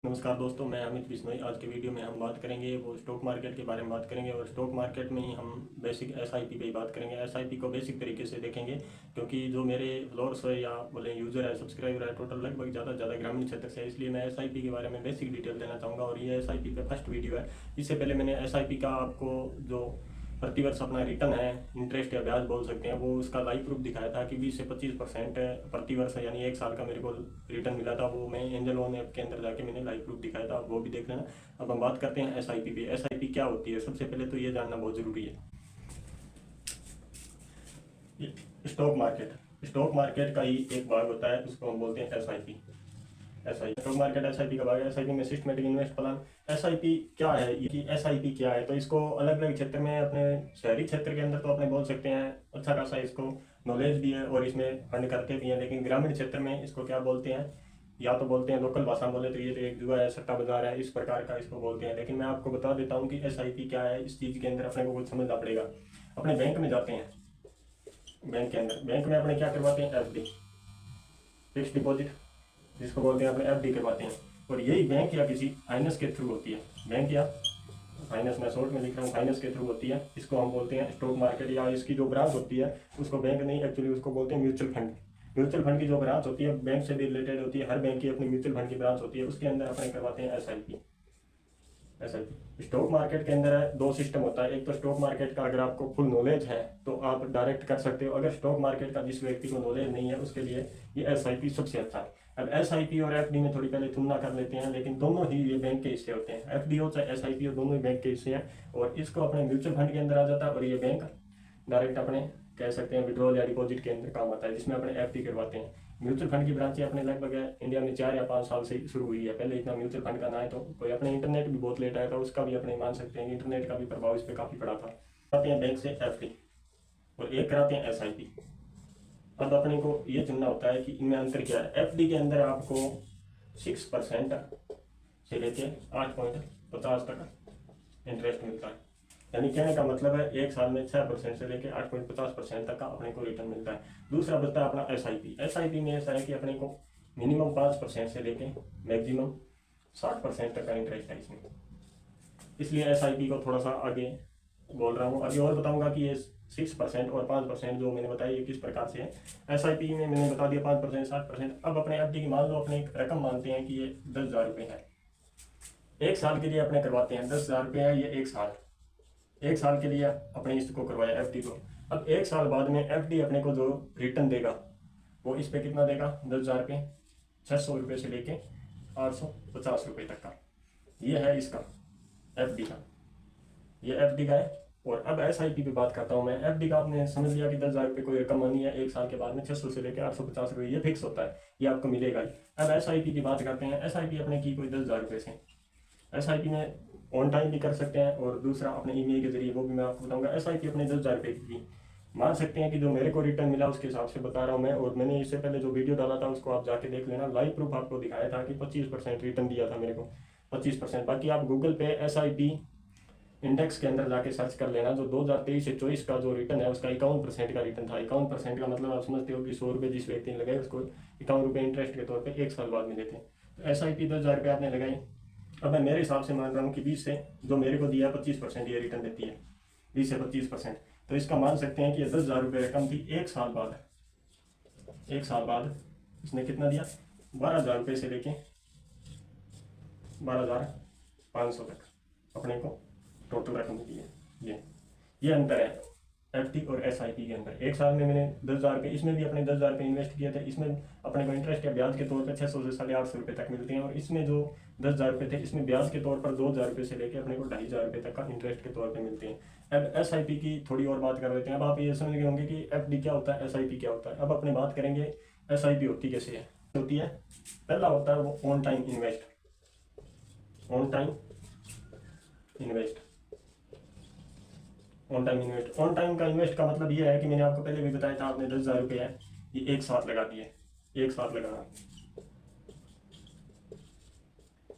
नमस्कार दोस्तों, मैं अमित बिश्नोई। आज के वीडियो में हम बात करेंगे वो स्टॉक मार्केट के बारे में बात करेंगे और स्टॉक मार्केट में ही हम बेसिक एसआईपी पे ही बात करेंगे। एसआईपी को बेसिक तरीके से देखेंगे क्योंकि जो मेरे फॉलोअर्स है या बोले यूज़र है, सब्सक्राइबर है, टोटल लगभग ज़्यादा से ज़्यादा ग्रामीण क्षेत्र से है, इसलिए मैं एसआईपी के बारे में बेसिक डिटेल देना चाहूँगा। और ये एसआईपी पे फर्स्ट वीडियो है। इससे पहले मैंने एसआईपी का आपको जो प्रतिवर्ष अपना रिटर्न है, इंटरेस्ट या ब्याज बोल सकते हैं, वो उसका लाइव प्रूफ दिखाया था कि 20 से 25% प्रतिवर्ष यानी एक साल का मेरे को रिटर्न मिला था। वो मैं एंजल वन ऐप के अंदर जाके मैंने लाइव प्रूफ दिखाया था, वो भी देख लेना। अब हम बात करते हैं एसआईपी पे। एसआईपी क्या होती है, सबसे पहले तो ये जानना बहुत ज़रूरी है। स्टॉक मार्केट का ही एक भाग होता है, उसको हम बोलते हैं एसआईपी। स्टॉक मार्केट एसआईपी का भाग है। एसआईपी में सिस्टमेटिक इन्वेस्ट प्लान। एसआईपी क्या है, ये एसआईपी क्या है, तो इसको अलग अलग क्षेत्र में, अपने शहरी क्षेत्र के अंदर तो अपने बोल सकते हैं अच्छा खासा इसको नॉलेज भी है और इसमें फंड करते भी हैं, लेकिन ग्रामीण क्षेत्र में इसको क्या बोलते हैं, या तो बोलते हैं लोकल भाषा में बोले तो ये तो एक जुआ है, सट्टा बाजार है, इस प्रकार का इसको बोलते हैं। लेकिन मैं आपको बता देता हूँ कि एसआईपी क्या है। इस चीज़ के अंदर अपने को कुछ समझना पड़ेगा। अपने बैंक में जाते हैं, बैंक के अंदर, बैंक में अपने क्या करवाते हैं, एफडी, फिक्स डिपॉजिट, जिसको बोलते हैं अपने एफडी करवाते हैं। और यही बैंक या किसी फाइनेंस के थ्रू होती है। बैंक या फाइनेंस, मैं शॉर्ट में लिख रहा हूँ, फाइनेंस के थ्रू होती है। इसको हम बोलते हैं स्टॉक मार्केट, या इसकी जो ब्रांच होती है उसको बैंक नहीं, एक्चुअली उसको बोलते हैं म्यूचुअल फंड। म्यूचुअल फंड की जो ब्रांच होती है बैंक से भी रिलेटेड होती है, हर बैंक की अपनी म्यूचुअल फंड की ब्रांच होती है, उसके अंदर अपने करवाते हैं एसआईपी। स्टॉक मार्केट के अंदर दो सिस्टम होता है। एक तो स्टॉक मार्केट का अगर आपको फुल नॉलेज है तो आप डायरेक्ट कर सकते हो। अगर स्टॉक मार्केट का जिस व्यक्ति को नॉलेज नहीं है उसके लिए ये एसआईपी सबसे अच्छा है। अब एसआईपी और एफडी में थोड़ी पहले तुलना कर लेते हैं, लेकिन दोनों ही ये बैंक के हिस्से होते हैं। एफडी हो चाहे एसआईपी हो, दोनों ही बैंक के हिस्से हैं। और इसको अपने म्यूचुअल फंड के अंदर आ जाता है और ये बैंक डायरेक्ट अपने कह सकते हैं विड्रॉल या डिपॉजिट के अंदर काम आता है, जिसमें अपने एफडी करवाते हैं। म्यूचुअल फंड की ब्रांचें अपने लगभग इंडिया में 4 या 5 साल से शुरू हुई है। पहले इतना म्यूचुअल फंड का ना है, तो कोई अपने इंटरनेट भी बहुत लेट आया था, उसका भी अपने मान सकते हैं, इंटरनेट का भी प्रभाव इस पर काफ़ी पड़ा था। कराते हैं बैंक से एफडी और एक कराते हैं एसआईपी। अब अपने को ये चुनना होता है कि इनमें अंतर क्या है। एफडी के अंदर आपको 6% से लेके 8.50 तक इंटरेस्ट मिलता है। यानी कहने का मतलब है एक साल में 6% से लेकर 8.50% तक का अपने को रिटर्न मिलता है। दूसरा बचता है अपना एसआईपी। एसआईपी में ऐसा है कि अपने को मिनिमम 5% से लेके मैक्सिमम 60% तक का इंटरेस्ट है इसमें। इसलिए एसआईपी को थोड़ा सा आगे बोल रहा हूँ। अभी और बताऊंगा कि ये 6% और 5% जो मैंने बताया ये किस प्रकार से है। एसआईपी में मैंने बता दिया 5%, 60%। अब अपने एफडी की मान लो, अपने एक रकम मानते हैं कि ये 10,000 रुपये है, एक साल के लिए अपने करवाते हैं। 10,000 रुपये है ये, एक साल के लिए अपने इसको करवाया एफडी को। अब एक साल बाद में एफडी अपने को जो रिटर्न देगा वो इस पे कितना देगा, 10,000 रुपये, 600 रुपये से लेके 850 रुपये तक का। ये है इसका एफडी का, ये एफडी का है। और अब एसआईपी पे बात करता हूँ मैं। एफडी का आपने समझ लिया कि 10,000 रुपये कोई रकम मानी है, एक साल के बाद में 600 से लेकर 850 रुपये ये फिक्स होता है, ये आपको मिलेगा ही। अब एसआईपी की बात करते हैं। एसआईपी अपने की कोई 10,000 रुपये से, एसआईपी में ऑन टाइम भी कर सकते हैं और दूसरा अपने ईमेल के जरिए, वो भी मैं आपको बताऊंगा। एसआईपी अपने 10,000 रुपये की मान सकते हैं कि जो मेरे को रिटर्न मिला उसके हिसाब से बता रहा हूँ मैं। और मैंने इससे पहले जो वीडियो डाला था उसको आप जाके देख लेना, लाइव प्रूफ आपको दिखाया था कि 25% रिटर्न दिया था मेरे को, 25%। बाकी आप गूगल पे एसआईपी इंडेक्स के अंदर जाके सर्च कर लेना। जो 2023 से 24 का जो रिटर्न है उसका 51% का रिटर्न था। 51% का मतलब आप समझते हो कि 100 रुपये जिस व्यक्ति ने लगाए उसको 51 रुपये इंटरेस्ट के तौर पर एक साल बाद मिले थे। तो एसआईपी 10,000 रुपये आपने लगाए। अब मैं मेरे हिसाब से मान रहा हूँ कि 20 से जो मेरे को दिया 25% ये रिटर्न देती है, 20 से 25%। तो इसका मान सकते हैं कि ये 10,000 रुपये रकम थी। एक साल बाद इसने कितना दिया, 12,000 रुपये से लेके 12,500 तक अपने को टोटल रकम दी है। ये अंतर है एफडी और एसआईपी के अंदर। एक साल में मैंने 10,000 रुपये, इसमें भी अपने 10,000 रुपये इन्वेस्ट किए थे। इसमें अपने को इंटरेस्ट या ब्याज के तौर पे 600 से 850 रुपये तक मिलते हैं। और इसमें जो 10,000 रुपये थे इसमें ब्याज के तौर पर 2,000 रुपये से लेकर अपने को 2,500 रुपये तक का इंटरेस्ट के तौर पर मिलते हैं। अब एसआईपी की थोड़ी और बात कर लेते हैं। अब आप ये समझ गए होंगे कि एफडी क्या होता है, एसआईपी क्या होता है। अब अपने बात करेंगे एसआईपी होती कैसे है। होती है, पहला होता है वो on time invest. On time invest on time का इन्वेस्ट का मतलब ये है कि मैंने आपको पहले भी बताया था, आपने 10,000 रुपये है ये एक साथ लगा दिए, एक साथ लगाना,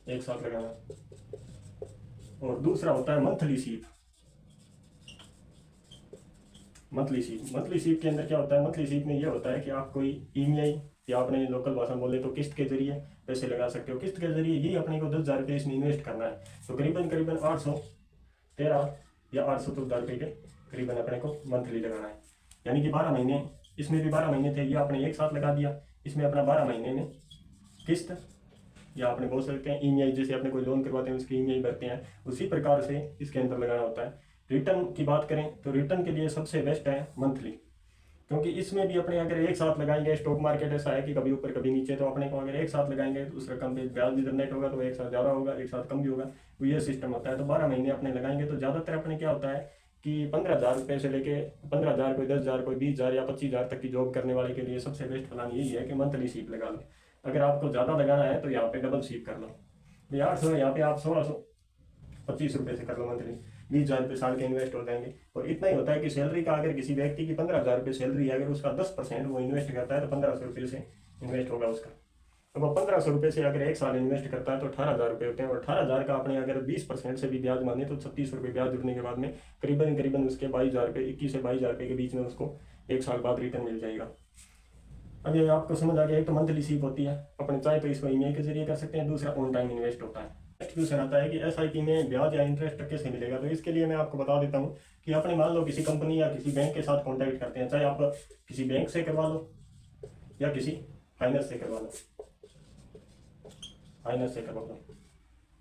एक साथ लगाना। और दूसरा होता है मंथली सीप। मंथली सीप के अंदर क्या होता है, मंथली सीप में ये होता है कि आप कोई ईएमआई या अपने लोकल भाषा में बोले तो किस्त के जरिए पैसे लगा सकते हो किस्त के जरिए। ये अपने को 10,000 रुपये इसमें इन्वेस्ट करना है, तो करीबन करीबन 813 या 814 रुपये के करीबन अपने को मंथली लगाना है। यानी कि 12 महीने, इसमें भी 12 महीने थे, ये आपने एक साथ लगा दिया, इसमें अपना 12 महीने में किस्त, या आपने बोल सकते हैं ईएमआई, जैसे अपने कोई लोन करवाते हैं उसकी ईएमआई भरते हैं, उसी प्रकार से इसके अंदर लगाना होता है। रिटर्न की बात करें तो रिटर्न के लिए सबसे बेस्ट है मंथली, क्योंकि इसमें भी अपने अगर एक साथ लगाएंगे, स्टॉक मार्केट ऐसा है कि कभी ऊपर कभी नीचे, तो अपने को अगर एक साथ लगाएंगे तो उस रकम पे ब्याज भी जनरेट होगा, तो एक साथ ज़्यादा होगा, एक साथ कम भी होगा, तो ये सिस्टम होता है। तो 12 महीने अपने लगाएंगे तो ज़्यादातर अपने क्या होता है कि 15,000 रुपये से लेके 15,000, कोई 10,000, कोई 20,000 या 25,000 तक की जॉब करने वाले के लिए सबसे बेस्ट प्लान यही है कि मंथली सीप लगा लो। अगर आपको ज़्यादा लगाना है तो यहाँ पे डबल सीप कर लो, 800 यहाँ पे आप 1625 रुपये से कर लो मंथली, 20,000 रुपये साल के इन्वेस्ट हो जाएंगे। और इतना ही होता है कि सैलरी का, अगर किसी व्यक्ति की 15,000 रुपये सैलरी है, अगर उसका 10% वो इन्वेस्ट करता है तो 1,500 रुपये से इन्वेस्ट होगा उसका। अब वो 1,500 रुपये से अगर एक साल इन्वेस्ट करता है तो 18,000 रुपये होते हैं, और 18,000 का अपने अगर 20% से भी ब्याज माने तो 36 रुपये ब्याज जुड़ने के बाद में करीबन उसके 22,000 रुपये, 21 से 22,000 रुपये के बीच में उसको एक साल बाद रिटर्न मिल जाएगा। अब ये आपको समझ आ गया, एक तो मंथली सीप होती है, अपने चाहे तो इसको ईएमआई के जरिए कर सकते हैं, दूसरा ऑन टाइम इन्वेस्ट होता है। नेक्स्ट क्वेश्चन आता है कि एसआईपी में ब्याज या इंटरेस्ट कैसे मिलेगा। तो इसके लिए मैं आपको बता देता हूँ कि अपने मान लो किसी कंपनी या किसी बैंक के साथ कॉन्टैक्ट करते हैं, चाहे आप किसी बैंक से करवा लो या किसी फाइनेंस से करवा लो, फाइनेंस से करवा लो,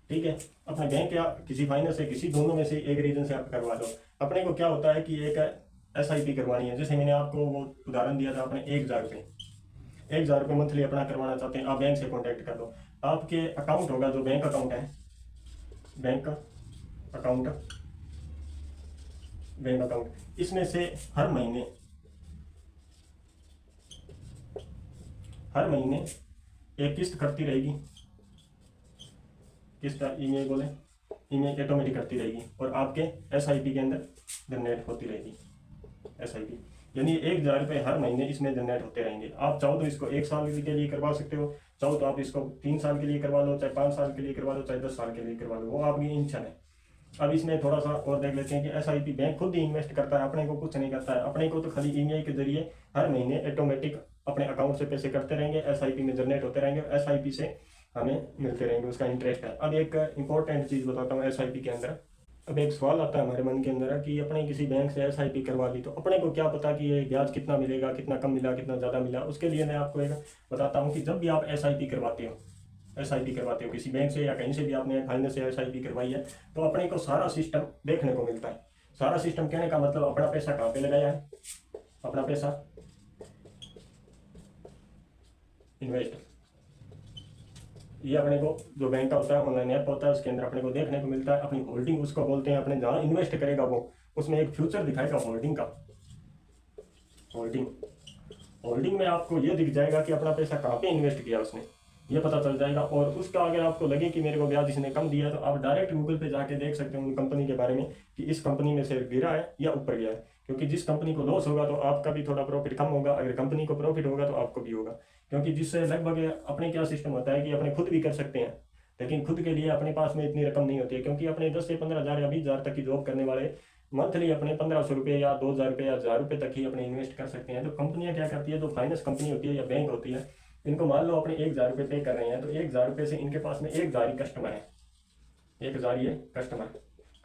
ठीक है, अपने बैंक या किसी फाइनेंस से, किसी दोनों में से एक रीजन से आप करवा लो। अपने को क्या होता है कि एक एसआईपी करवानी है, जैसे मैंने आपको वो उदाहरण दिया था, अपने 1,000 रुपये, 1,000 रुपये मंथली अपना करवाना चाहते हैं, आप बैंक से कॉन्टैक्ट कर लो। आपके अकाउंट होगा, जो बैंक अकाउंट है, बैंक अकाउंट, इसमें से हर महीने एक किस्त करती रहेगी, किस्त ईमेल बोले, ईमेल ऑटोमेटिक करती रहेगी, और आपके एसआईपी के अंदर जनरेट होती रहेगी एसआईपी। यानी 1,000 रुपये हर महीने इसमें जनरेट होते रहेंगे। आप चाहो तो इसको 1 साल के लिए करवा सकते हो, चाहो तो आप इसको 3 साल के लिए करवा लो, चाहे 5 साल के लिए करवा लो, चाहे 10 साल के लिए करवा लो, वो आपकी इच्छा है। अब इसमें थोड़ा सा और देख लेते हैं कि एसआईपी बैंक खुद ही इन्वेस्ट करता है, अपने को कुछ नहीं करता है, अपने को तो खाली ईएमआई के जरिए हर महीने ऑटोमेटिक अपने अकाउंट से पैसे करते रहेंगे, एसआईपी में जनरेट होते रहेंगे, एसआईपी से हमें मिलते रहेंगे, उसका इंटरेस्ट है। अब एक इंपॉर्टेंट चीज़ बताता हूँ एसआईपी के अंदर। अब एक सवाल आता है हमारे मन के अंदर कि अपने किसी बैंक से एसआईपी करवा ली, तो अपने को क्या पता कि ये ब्याज कितना मिलेगा, कितना कम मिला, कितना ज़्यादा मिला। उसके लिए मैं आपको एक बताता हूँ कि जब भी आप एसआईपी करवाते हो किसी बैंक से या कहीं से भी, आपने फाइनेंस से एसआईपी करवाई है, तो अपने को सारा सिस्टम देखने को मिलता है। सारा सिस्टम कहने का मतलब अपना पैसा कहाँ पे लगाया है, अपना पैसा इन्वेस्ट, ये अपने को जो बैंक का होता है, ऑनलाइन ऐप होता है, उसके अंदर अपने को देखने को मिलता है। अपनी होल्डिंग उसको बोलते हैं, अपने जहाँ इन्वेस्ट करेगा वो, उसमें एक फ्यूचर दिखाएगा होल्डिंग का। होल्डिंग में आपको ये दिख जाएगा कि अपना पैसा कहाँ पे इन्वेस्ट किया उसने, ये पता चल जाएगा। और उसका अगर आपको लगे कि मेरे को ब्याज इसने कम दिया, तो आप डायरेक्ट गूगल पे जाके देख सकते हो उन कंपनी के बारे में कि इस कंपनी में शेयर गिरा है या ऊपर गया है। क्योंकि जिस कंपनी को लॉस होगा तो आपका भी थोड़ा प्रॉफिट कम होगा, अगर कंपनी को प्रॉफिट होगा तो आपको भी होगा। क्योंकि जिससे लगभग अपने क्या सिस्टम होता है कि अपने खुद भी कर सकते हैं, लेकिन खुद के लिए अपने पास में इतनी रकम नहीं होती है। क्योंकि अपने 10 से 15,000 या 20,000 तक की जॉब करने वाले मंथली अपने 1,500 रुपये या 2,000 रुपये या 1,000 रुपये तक ही अपने इन्वेस्ट कर सकते हैं। तो कंपनियां क्या करती है, जो फाइनेंस कंपनी होती है या बैंक होती है, इनको मान लो अपने 1,000 रुपये पे कर रहे हैं, तो 1,000 रुपये से इनके पास में 1,000 ही कस्टमर है, 1,000 ये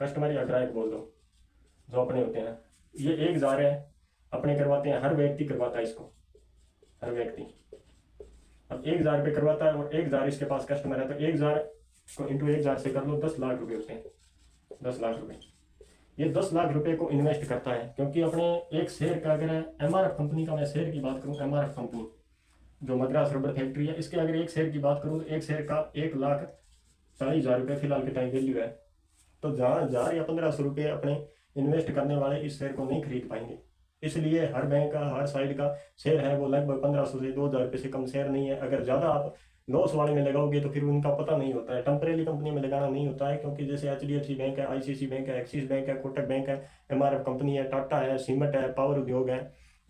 कस्टमर या ग्राहक बोल दो जो अपने होते हैं। ये 1,000 है, अपने करवाते हैं, हर व्यक्ति करवाता है इसको, हर व्यक्ति अब 1,000 रुपये करवाता है, और 1,000 इसके पास कस्टमर है, तो 1,000 को इंटू 1,000 से कर लो, 10 लाख रुपये होते हैं, 10 लाख रुपये। ये 10 लाख रुपए को इन्वेस्ट करता है। क्योंकि अपने एक शेयर का, अगर एमआरएफ कंपनी का मैं शेयर की बात करूं, एमआरएफ कंपनी जो मद्रास रबर फैक्ट्री है, इसके अगर एक शेयर की बात करूं तो एक शेयर का 1,40,000 रुपये फिलहाल के टाइम वैल्यू है। तो जहाँ 1,000 या 1,500 रुपये अपने इन्वेस्ट करने वाले इस शेयर को नहीं खरीद पाएंगे। इसलिए हर बैंक का, हर साइड का शेयर है वो लगभग 1,500 से 2,000 रुपये से कम शेयर नहीं है। अगर ज़्यादा आप लॉस वाले में लगाओगे तो फिर उनका पता नहीं होता है, टेम्परेरी कंपनी में लगाना नहीं होता है। क्योंकि जैसे एचडीएफसी बैंक है, आईसीआईसी बैंक है, एक्सिस बैंक है, कोटक बैंक है, एमआरएफ कंपनी है, टाटा है, सीमेंट है, पावर उद्योग है,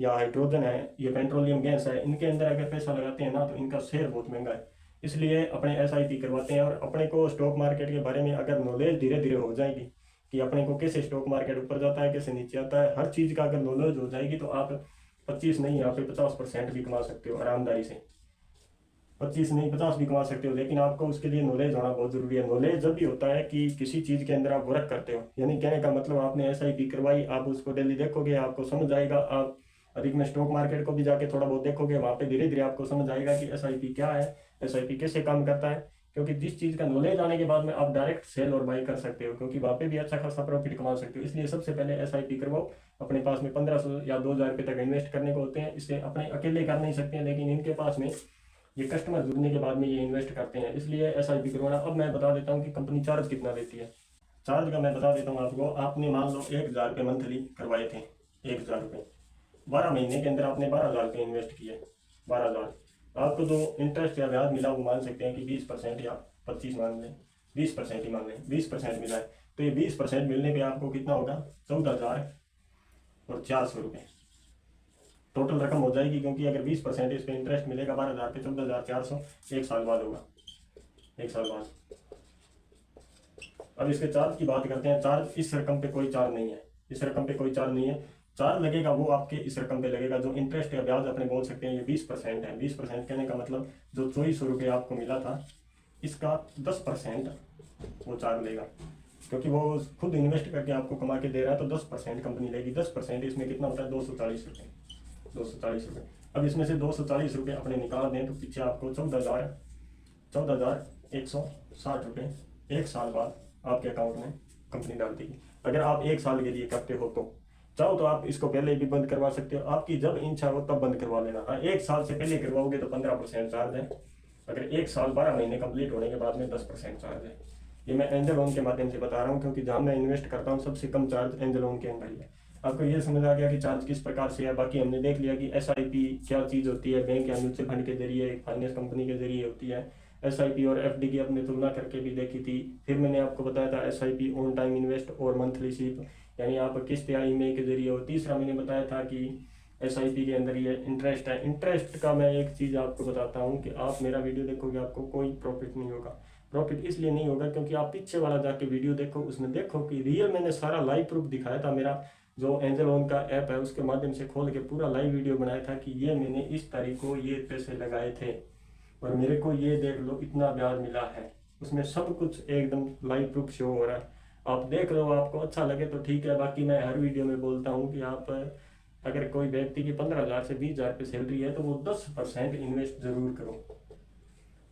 या हाइड्रोजन है, ये पेट्रोलियम गैस है, इनके अंदर अगर पैसा लगाते हैं ना तो इनका शेयर बहुत महंगा है। इसलिए अपने एसआईपी करवाते हैं। और अपने को स्टॉक मार्केट के बारे में अगर नॉलेज धीरे धीरे हो जाएगी कि अपने को कैसे स्टॉक मार्केट ऊपर जाता है, कैसे नीचे आता है, हर चीज़ का अगर नॉलेज हो जाएगी तो आप 25 नहीं, यहाँ पे 50% भी कमा सकते हो आरामदारी से। 25 नहीं 50 भी कमा सकते हो, लेकिन आपको उसके लिए नॉलेज होना बहुत जरूरी है। नॉलेज जब भी होता है कि किसी चीज़ के अंदर आप वर्क करते हो, यानी कहने का मतलब आपने SIP करवाई, आप उसको डेली देखोगे, आपको समझ आएगा। आप अधिक में स्टॉक मार्केट को भी जाके थोड़ा बहुत देखोगे, वहाँ पे धीरे धीरे आपको समझ आएगा कि SIP क्या है, SIP कैसे काम करता है। क्योंकि जिस चीज़ का नॉलेज आने के बाद में आप डायरेक्ट सेल और बाई कर सकते हो, क्योंकि वहाँ पे भी अच्छा खासा प्रॉफिट कमा सकते हो। इसलिए सबसे पहले SIP करवाओ। अपने पास में 1500 या 2000 रुपये तक इन्वेस्ट करने को होते हैं। इसे अपने अकेले कर नहीं सकते हैं, लेकिन इनके पास में ये कस्टमर जुड़ने के बाद में ये इन्वेस्ट करते हैं, इसलिए SIP करवाना। अब मैं बता देता हूँ कि कंपनी चार्ज कितना लेती है। चार्ज का मैं बता देता हूँ आपको। आपने मान लो 1000 रुपये मंथली करवाए थे, 1000 रुपये 12 महीने के अंदर आपने 12,000 रुपये इन्वेस्ट किए। 12,000 आपको जो इंटरेस्ट या ब्याज मिला वो मान सकते हैं कि 20% या 25 मान लें, 20% ही मान लें, 20% मिला है। तो ये 20% मिलने पे आपको कितना होगा, 14,400 रुपये टोटल रकम हो जाएगी। क्योंकि अगर 20% इस पर इंटरेस्ट मिलेगा 12,000 पे 14,400 एक साल बाद होगा, एक साल बाद। अब इसके चार्ज की बात करते हैं। चार्ज इस रकम पे कोई चार्ज नहीं है, इस रकम पे कोई चार्ज नहीं है। चार्ज लगेगा वो आपके इस रकम पे लगेगा जो इंटरेस्ट या ब्याज अपने बोल सकते हैं। ये 20% है। 20% कहने का मतलब जो 2400 रुपये आपको मिला था, इसका 10% वो चार्ज लेगा, क्योंकि वो खुद इन्वेस्ट करके आपको कमा के दे रहा है। तो 10% कंपनी लेगी। 10% इसमें कितना होता है, 240 रुपये, 240 रुपये। अब इसमें से 240 रुपये अपने निकाल दें तो पीछे आपको 14,160 रुपये एक साल बाद आपके अकाउंट में कंपनी डाल देगी। अगर आप एक साल के लिए करते हो तो चाहो तो आप इसको पहले भी बंद करवा सकते हो, आपकी जब इच्छा हो तब बंद करवा लेना। हाँ, एक साल से पहले करवाओगे तो 15% चार्ज है। अगर एक साल 12 महीने कंप्लीट होने के बाद में 10% चार्ज है। ये मैं एंजल लोन के माध्यम से बता रहा हूँ, क्योंकि जहाँ मैं इन्वेस्ट करता हूँ सबसे कम चार्ज एंजल लोन के अंदर ही है। आपको ये समझ आ गया कि चार्ज किस प्रकार से है। बाकी हमने देख लिया कि SIP क्या चीज़ होती है, बैंक या म्यूचुअल फंड के जरिए, फाइनेंस कंपनी के जरिए होती है। SIP और FD की अपने तुलना करके भी देखी थी। फिर मैंने आपको बताया था SIP ऑन टाइम इन्वेस्ट और मंथली सिप, यानी आप किस्त या ईएमआई के जरिए। और तीसरा मैंने बताया था कि SIP के अंदर ये इंटरेस्ट है। इंटरेस्ट का मैं एक चीज़ आपको बताता हूँ कि आप मेरा वीडियो देखोगे आपको कोई प्रॉफिट नहीं होगा। प्रॉफिट इसलिए नहीं होगा क्योंकि आप पीछे वाला जाके वीडियो देखो, उसमें देखो कि रियल मैंने सारा लाइव प्रूफ दिखाया था। मेरा जो एंजल लोन का ऐप है उसके माध्यम से खोल के पूरा लाइव वीडियो बनाया था कि ये मैंने इस तारीख को ये पैसे लगाए थे और मेरे को ये देख लो इतना ब्याज मिला है। उसमें सब कुछ एकदम लाइव प्रूफ शो हो रहा है। आप देख लो, आपको अच्छा लगे तो ठीक है। बाकी मैं हर वीडियो में बोलता हूँ कि आप अगर कोई व्यक्ति की 15,000 से 20,000 रुपये सैलरी है तो वो 10% इन्वेस्ट जरूर करो।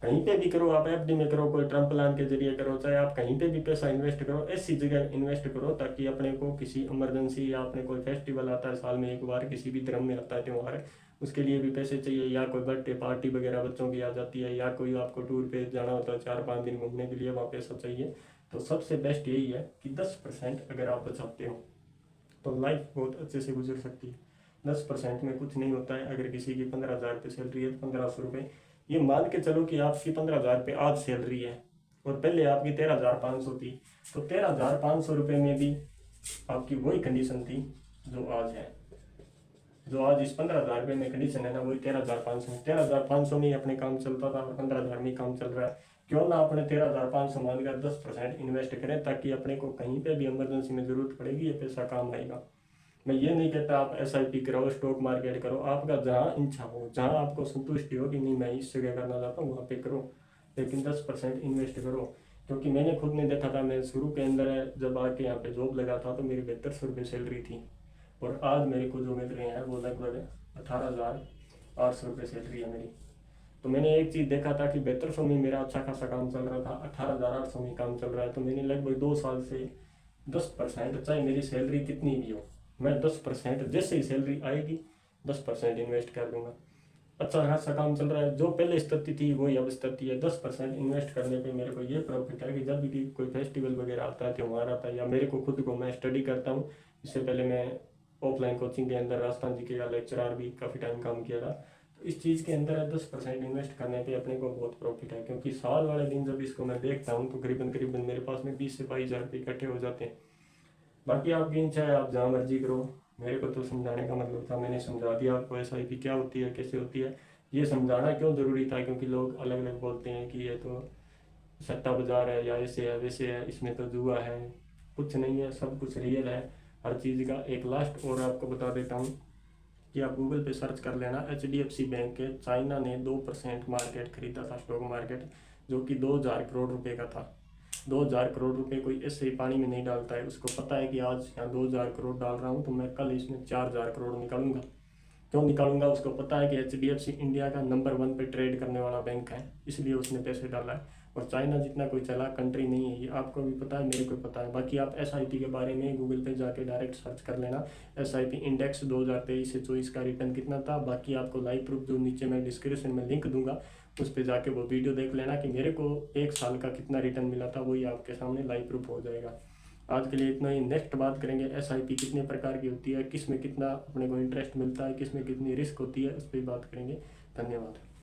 कहीं पे भी करो, आप FD में करो, कोई टर्म प्लान के जरिए करो, चाहे आप कहीं पे भी पैसा इन्वेस्ट करो, ऐसी जगह इन्वेस्ट करो ताकि अपने को किसी इमरजेंसी या अपने कोई फेस्टिवल आता है साल में एक बार, किसी भी धर्म में आता है त्यौहार, उसके लिए भी पैसे चाहिए, या कोई बर्थडे पार्टी वगैरह बच्चों की आ जाती है, या कोई आपको टूर पे जाना होता है 4-5 दिन घूमने के लिए, वहाँ पैसा चाहिए। तो सबसे बेस्ट यही है कि 10% अगर आप बचाते हो तो लाइफ बहुत अच्छे से गुजर सकती है। 10% में कुछ नहीं होता है। अगर किसी की 15,000 रुपये सैलरी है, 1500 रुपये, ये मान के चलो कि आपकी 15,000 रुपये आज सैलरी है और पहले आपकी 13,500 थी, तो 13,500 रुपये में भी आपकी वही कंडीशन थी जो आज है। जो आज इस 15,000 रुपये में कंडीशन है ना, वही 13,500 में। 13,500 में ही अपने काम चलता था और 15,000 में ही काम चल रहा है। क्यों ना अपने 13,500 मानकर 10% इन्वेस्ट करें ताकि अपने को कहीं पे भी इमरजेंसी में जरूरत पड़ेगी, ये पैसा काम आएगा। मैं ये नहीं कहता आप SIP कराओ, स्टॉक मार्केट करो, आपका जहाँ इच्छा हो, जहाँ आपको संतुष्टि हो कि नहीं मैं इस जगह करना चाहता हूँ वहाँ पे करो, लेकिन 10% इन्वेस्ट करो। क्योंकि मैंने खुद ने देखा था, मैं शुरू के अंदर जब आके यहाँ पे जॉब लगा था तो मेरी 7200 रुपये सैलरी थी और आज मेरे को जो मिल रहे हैं वो लगभग 18,800 रुपये सैलरी है मेरी। तो मैंने एक चीज़ देखा था कि 7200 में मेरा अच्छा खासा काम चल रहा था, 18,800 में काम चल रहा है। तो मैंने लगभग 2 साल से 10%, चाहे मेरी सैलरी कितनी भी हो, मैं 10% जैसे ही सैलरी आएगी 10% इन्वेस्ट कर दूंगा। अच्छा खासा काम चल रहा है, जो पहले स्थिति थी वही अब स्थिति है। 10% इन्वेस्ट करने पे मेरे को ये प्रॉफिट है कि जब भी कोई फेस्टिवल वगैरह आता है, त्यौहार आता है, या मेरे को खुद को मैं स्टडी करता हूँ। इससे पहले मैं ऑफलाइन कोचिंग के अंदर राजस्थान जी के लेक्चरर भी काफ़ी टाइम काम किया था। तो इस चीज़ के अंदर 10% इन्वेस्ट करने पे अपने को बहुत प्रॉफिट है, क्योंकि साल वाले दिन जब इसको मैं देखता हूँ तो करीबन मेरे पास में 20 से 22,000 रुपये इकट्ठे हो जाते हैं। बाकी आपकी इच्छा है, आप जहाँ मर्जी करो। मेरे को तो समझाने का मतलब था, मैंने समझा दिया आपको SIP क्या होती है, कैसे होती है। ये समझाना क्यों ज़रूरी था, क्योंकि लोग अलग अलग बोलते हैं कि ये तो सट्टा बाजार है, या ऐसे है वैसे है, इसमें तो जुआ है। कुछ नहीं है, सब कुछ रियल है हर चीज़ का। एक लास्ट और आपको बता देता हूँ कि आप गूगल पे सर्च कर लेना HDFC बैंक के चाइना ने 2% मार्केट खरीदा था, स्टॉक मार्केट, जो कि 2000 करोड़ रुपए का था। 2000 करोड़ रुपए कोई ऐसे ही पानी में नहीं डालता है, उसको पता है कि आज यहाँ 2000 करोड़ डाल रहा हूँ तो मैं कल इसमें 4000 करोड़ निकालूंगा। क्यों निकालूंगा, उसको पता है कि HDFC इंडिया का नंबर 1 पे ट्रेड करने वाला बैंक है, इसलिए उसने पैसे डाला है। और चाइना जितना कोई चला कंट्री नहीं है, ये आपको भी पता है, मेरे को पता है। बाकी आप SIP के बारे में गूगल पे जाके डायरेक्ट सर्च कर लेना, SIP इंडेक्स 2023 से 24 का रिटर्न कितना था। बाकी आपको लाइव प्रूफ जो नीचे मैं डिस्क्रिप्शन में लिंक दूंगा, उस पर जाके वो वीडियो देख लेना कि मेरे को 1 साल का कितना रिटर्न मिला था, वही आपके सामने लाइव प्रूफ हो जाएगा। आज के लिए इतना ही। नेक्स्ट बात करेंगे SIP कितने प्रकार की होती है, किस में कितना अपने को इंटरेस्ट मिलता है, किस में कितनी रिस्क होती है, उस पर बात करेंगे। धन्यवाद।